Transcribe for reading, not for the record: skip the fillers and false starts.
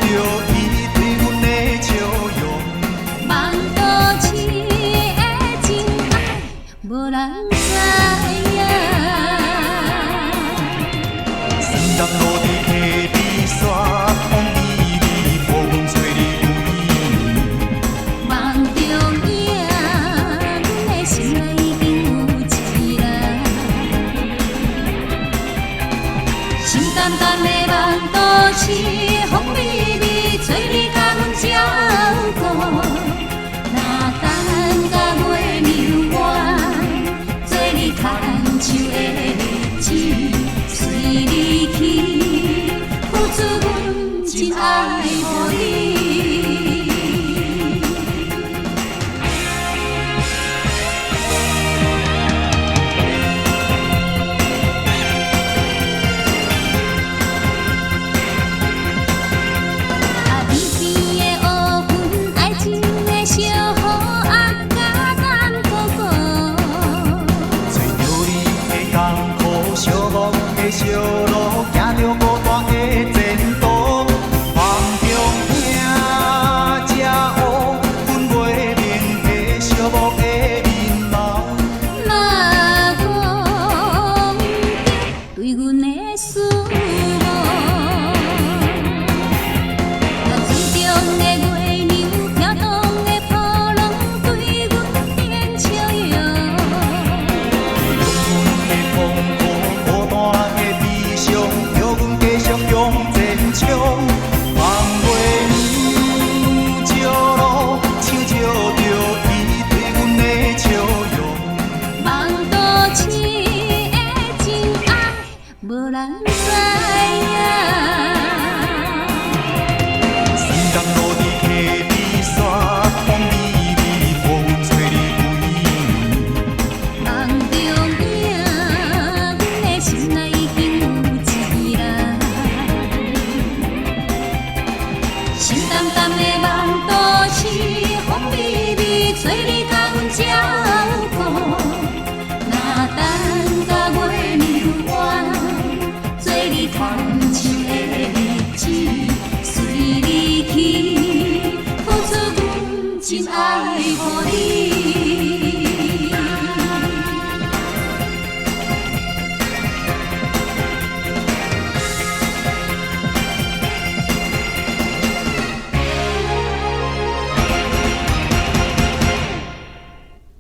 着伊对阮的笑容。梦倒市的真爱，无人知影。山南路伫溪边山，风依依，无风吹你有梦中影，阮的心内已经有一人。心淡淡的梦倒市，风微微，做你甲阮照顾。若等到月亮圆，做你牵手的日子，随你去，付出阮真爱予你。小路行着孤单的前途，梦中听这乌，阮月明的小木的面貌。若讲着对阮的思慕，若水中的月亮飘动的波浪，对阮变笑容。望月暝照路，唱照着伊对阮的笑容。梦倒市的真爱，无人知影。山南路伫溪边山，风微微，无风吹你归。梦中影，阮的心内已经有一人。心淡淡的梦。